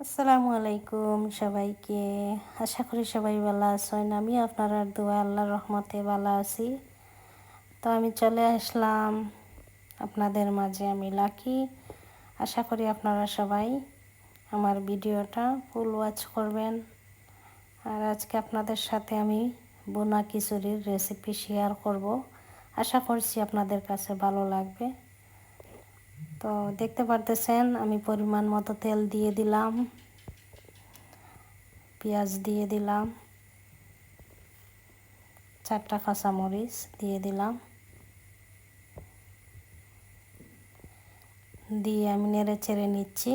আসসালামু আলাইকুম সবাইকে। আশা করি সবাই ভালো আছেন। আমি আপনার দোয়া আল্লাহর রহমতে ভালো আছি। তো আমি চলে আসলাম আপনাদের মাঝে, আমি লাকি। আশা করি আপনারা সবাই আমার ভিডিওটা ফুল ওয়াচ করবেন। আর আজকে আপনাদের সাথে আমি বোনা খিচুড়ির রেসিপি শেয়ার করব। আশা করছি আপনাদের কাছে ভালো লাগবে। তো দেখতে পারতেছেন আমি পরিমাণ মতো তেল দিয়ে দিলাম, পেঁয়াজ দিয়ে দিলাম, 4টা কাঁচামরিচ দিয়ে দিলাম, দিয়ে আমি নেড়ে চেড়ে নিচ্ছি।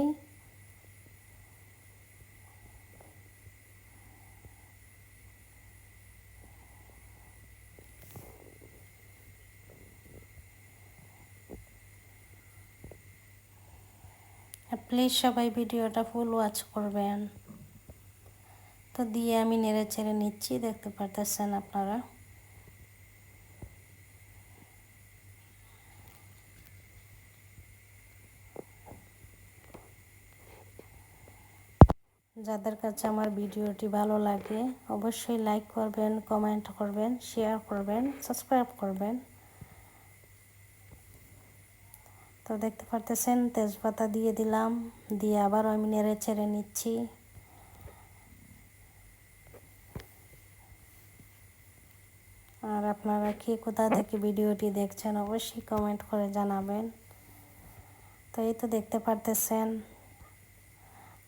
প্লিজ সবাই ভিডিওটা ফুল ওয়াচ করবেন। তো দিয়ে আমি নেড়ে চেড়ে নিচ্ছি, দেখতে পারতেছেন আপনারা। যাদের কাছে আমার ভিডিওটি ভালো লাগে অবশ্যই লাইক করবেন, কমেন্ট করবেন, শেয়ার করবেন, সাবস্ক্রাইব করবেন। তো দেখতে পারতেছেন তেজপাতা দিয়ে দিলাম, দিয়ে আবার আমি নেড়ে চেড়ে নিচ্ছি। আর আপনারা কি কোথা থেকে ভিডিওটি দেখছেন অবশ্যই কমেন্ট করে জানাবেন। তো এই তো দেখতে পারতেছেন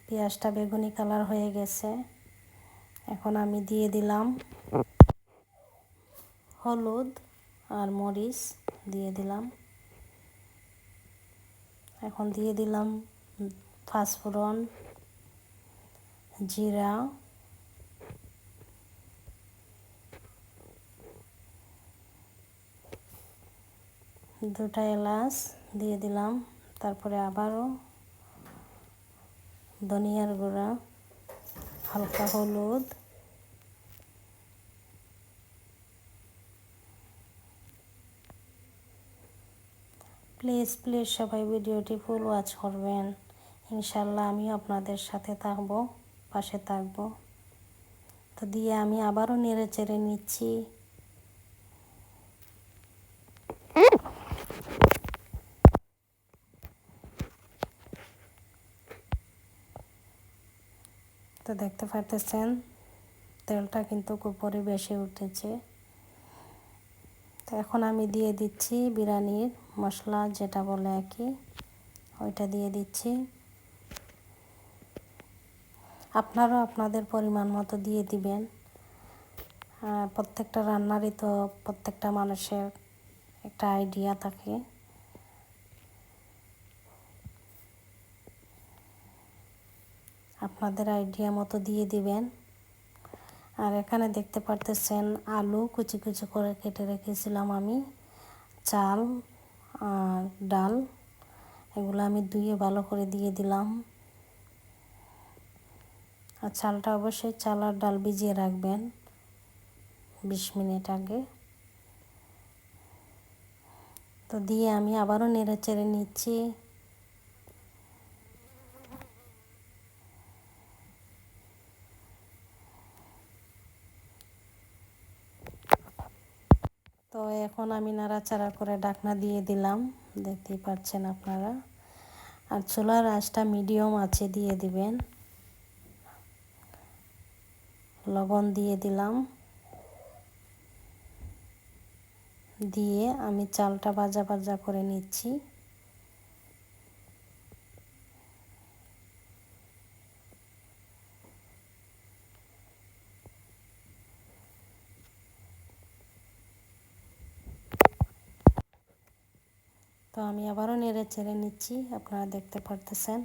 পেঁয়াজটা বেগুনি কালার হয়ে গেছে। এখন আমি দিয়ে দিলাম হলুদ আর মরিচ দিয়ে দিলাম। এখন দিয়ে দিলাম পাঁচফোড়ন, জিরা, দুটা এলাচ দিয়ে দিলাম। তারপরে আবারও ধনিয়ার গুঁড়া, হালকা হলুদ, প্লিজ প্লিজ সবাই ভিডিওটি ফুল ওয়াচ করবেন। ইনশাল্লাহ আমি আপনাদের সাথে থাকবো, পাশে থাকবো। তো দিয়ে আমি আবারও নেড়ে চেড়ে নিচ্ছি। তো দেখতে পারতেছেন তেলটা কিন্তু উপরে বেশি উঠেছে। তো এখন আমি দিয়ে দিচ্ছি বিরিয়ানির মশলা, যেটা বলে আর কি, ওইটা দিয়ে দিচ্ছি। আপনারাও আপনাদের পরিমাণ মতো দিয়ে দিবেন। প্রত্যেকটা রান্নারই তো প্রত্যেকটা মানুষের একটা আইডিয়া থাকে। আপনাদের আইডিয়া মতো দিয়ে দিবেন। আর এখানে দেখতে পারতেছেন আলু কুচি কুচি করে কেটে রেখেছিলাম আমি, চাল আর ডাল, এগুলো আমি ধুয়ে ভালো করে দিয়ে দিলাম। আর চালটা অবশ্যই চাল আর ডাল ভিজিয়ে রাখবেন 20 মিনিট আগে। তো দিয়ে আমি আবারও নেড়ে চেড়ে নিচ্ছি। তো এখন আমি নাড়াচাড়া করে ঢাকনা দিয়ে দিলাম, দেখতেই পাচ্ছেন আপনারা। আর চুলার আঁচটা মিডিয়াম আছে দিয়ে দিবেন। লবণ দিয়ে দিলাম, দিয়ে আমি চালটা ভাজা ভাজা করে নিচ্ছি। তো আমি আবারও নেড়ে চেড়ে নিচ্ছি, আপনারা দেখতে পারতেছেন।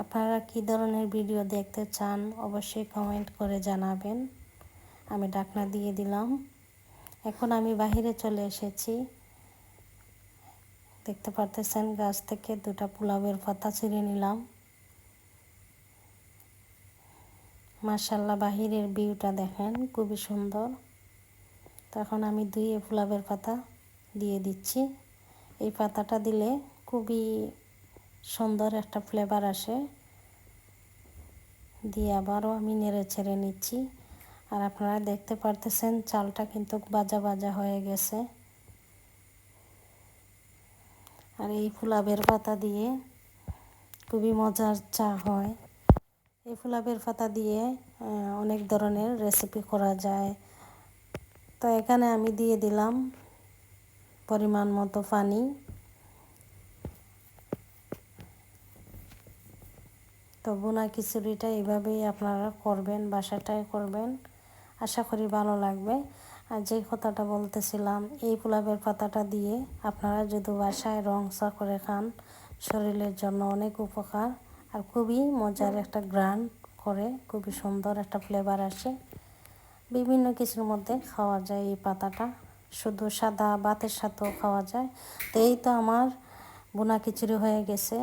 আপনারা কী ধরনের ভিডিও দেখতে চান অবশ্যই কমেন্ট করে জানাবেন। আমি ঢাকনা দিয়ে দিলাম। এখন আমি বাহিরে চলে এসেছি। দেখতে পারতেছেন গাছ থেকে 2টা পোলাওয়ের পাতা ছিঁড়ে নিলাম। মাশাআল্লাহ বাহিরের ভিউটা দেখেন খুবই সুন্দর। তখন আমি 2 পোলাওয়ের পাতা দিয়ে দিচ্ছি। এই পাতাটা দিলে খুবই সুন্দর একটা ফ্লেভার আসে। দিয়ে আবারও আমি নেড়ে ছেড়ে নিচ্ছি। আর আপনারা দেখতে পারতেছেন চালটা কিন্তু ভাজা ভাজা হয়ে গেছে। আর এই ফুলাবের পাতা দিয়ে খুবই মজার চা হয়। এই ফুলাবের পাতা দিয়ে অনেক ধরনের রেসিপি করা যায়। তো এখানে আমি দিয়ে দিলাম পরিমাণ মতো পানি। তো বোনা খিচুড়িটা এইভাবেই আপনারা করবেন, বাসাটায় করবেন, আশা করি ভালো লাগবে। আর যে কথাটা বলতেছিলাম, এই পোলাপের পাতাটা দিয়ে আপনারা যদি বাসায় রং চা করে খান, শরীরের জন্য অনেক উপকার। আর খুবই মজার একটা ঘ্রাণ করে, খুবই সুন্দর একটা ফ্লেভার আসে। বিভিন্ন কিছুর মধ্যে খাওয়া যায় এই পাতাটা, শুধু সাদা ভাতের সাথেও খাওয়া যায়। তো এই তো আমার বোনা খিচুড়ি হয়ে গেছে।